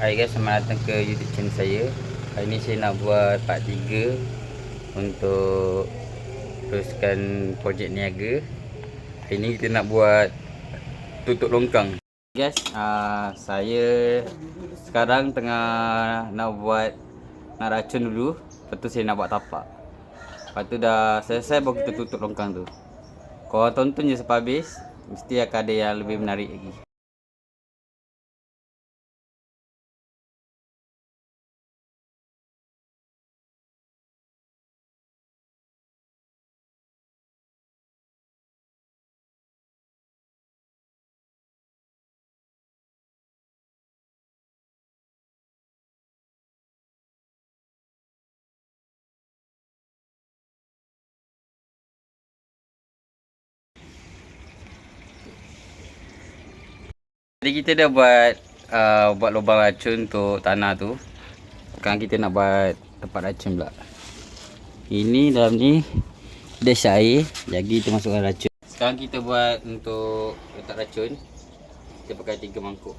Hai guys, selamat datang ke YouTube channel saya. Hari ni saya nak buat part 3 untuk teruskan projek niaga. Hari ni kita nak buat tutup longkang. Guys, saya sekarang tengah nak racun dulu. Lepas tu saya nak buat tapak. Lepas tu dah selesai baru kita tutup longkang tu. Korang tonton je sampai habis, mesti akan ada yang lebih menarik lagi. Jadi kita dah buat lubang racun untuk tanah tu. Sekarang kita nak buat tempat racun pula. Ini dalam ni dash air, jadi kita masukkan racun. Sekarang kita buat untuk letak racun. Kita pakai 3 mangkuk.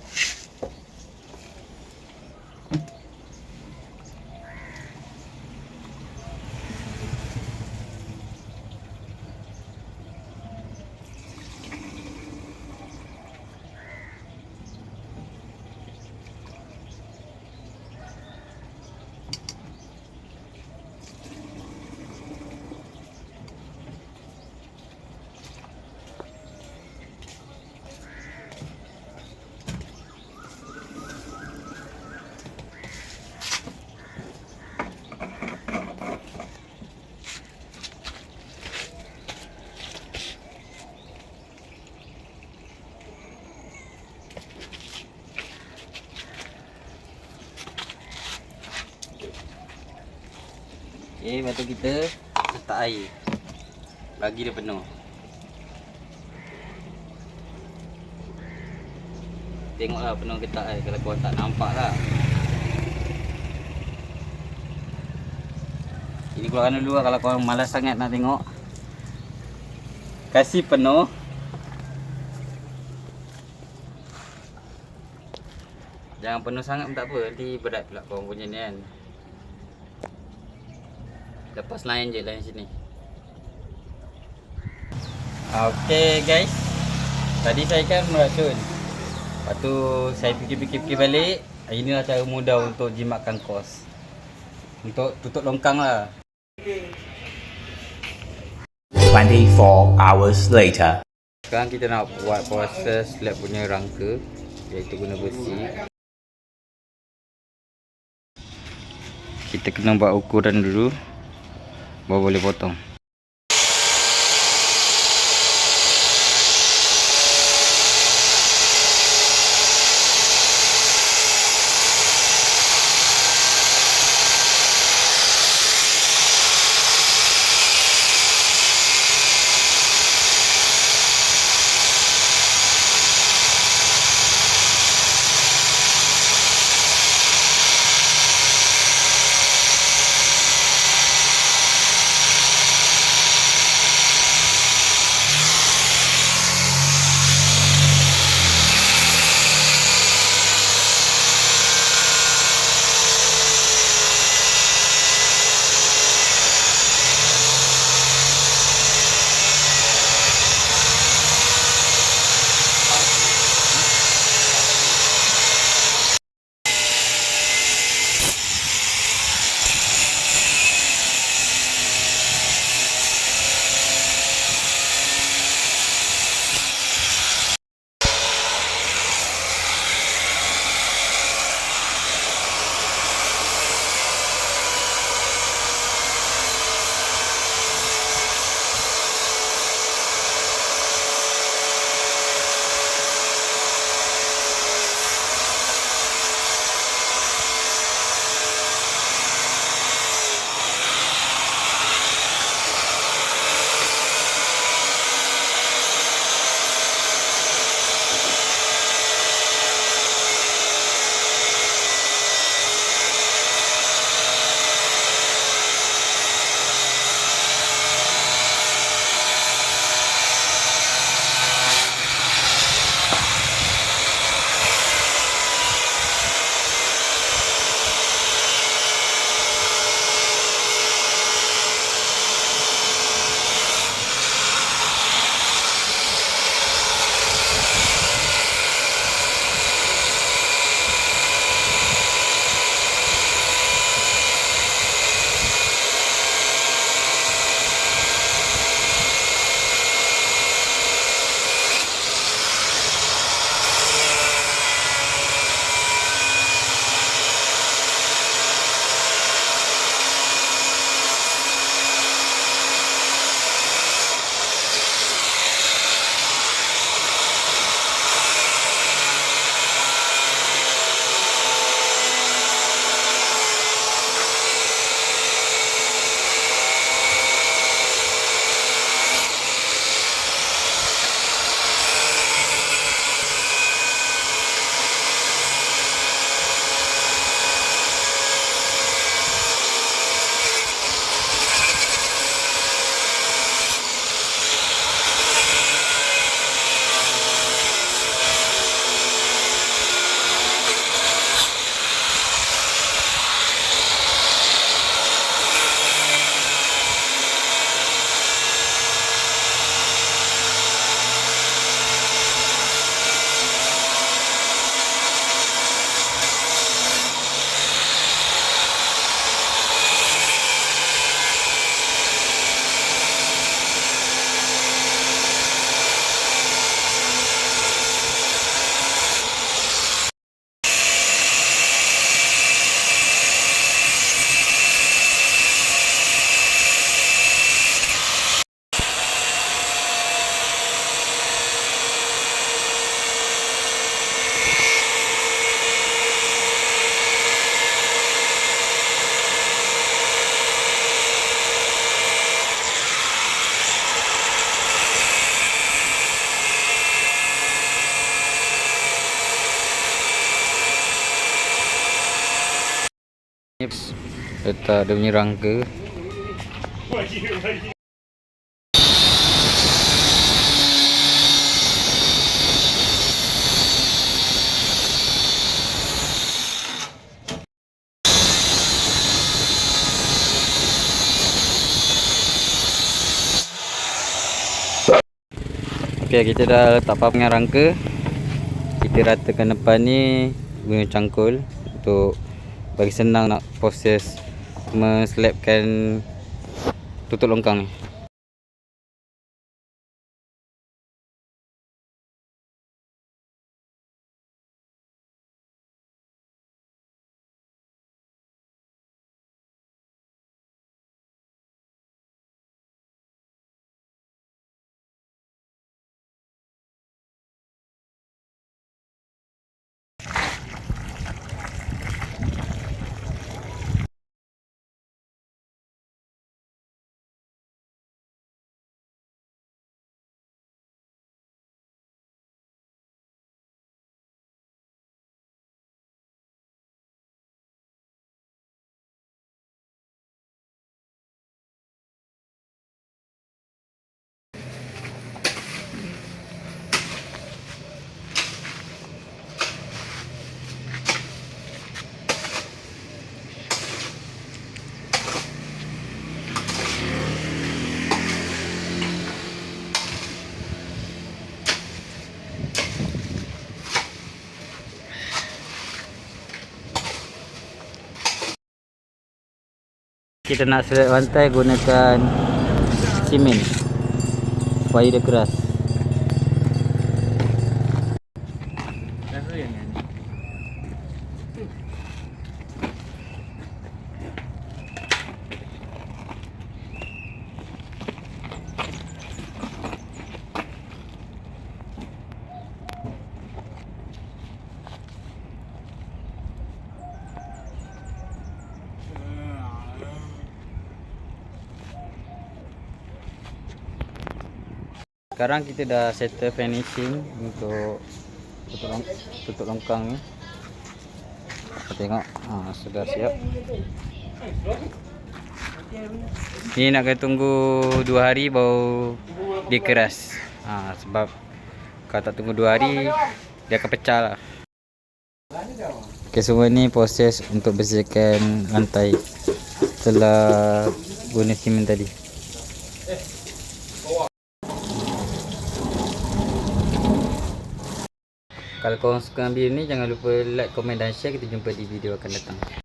Okay, lepas tu kita letak air. Bagi dia penuh. Tengoklah penuh ke tak kalau korang tak nampak lah. Ini keluarkan dulu lah kalau korang malas sangat nak tengok. Kasih penuh. Jangan penuh sangat pun tak apa, nanti berat pula korang punya ni kan. Lepas lain je, lain sini. Okay guys, tadi saya kan meracun. Lepas tu saya fikir balik, inilah cara mudah untuk jimatkan kos. Untuk tutup longkang lah. 24 hours later. Sekarang kita nak buat proses slab punya rangka, iaitu guna besi. Kita kena buat ukuran dulu, baru boleh potong. Letak dia punya rangka. Okey, kita dah letak papangan rangka. Kita ratakan depan ni guna cangkul untuk bagi senang nak proses menslabkan tutup longkang ni. Kita nak slab lantai gunakan simen supaya dia keras. Sekarang kita dah settle finishing untuk tutup longkang ni. Kita tengok, sudah siap. Ni nak kena tunggu 2 hari baru dia keras. Sebab kalau tak tunggu 2 hari dia akan pecah lah. Okay, semua ni proses untuk bersihkan lantai setelah guna simen tadi. Kalau korang suka video ni, jangan lupa like, komen dan share. Kita jumpa di video akan datang.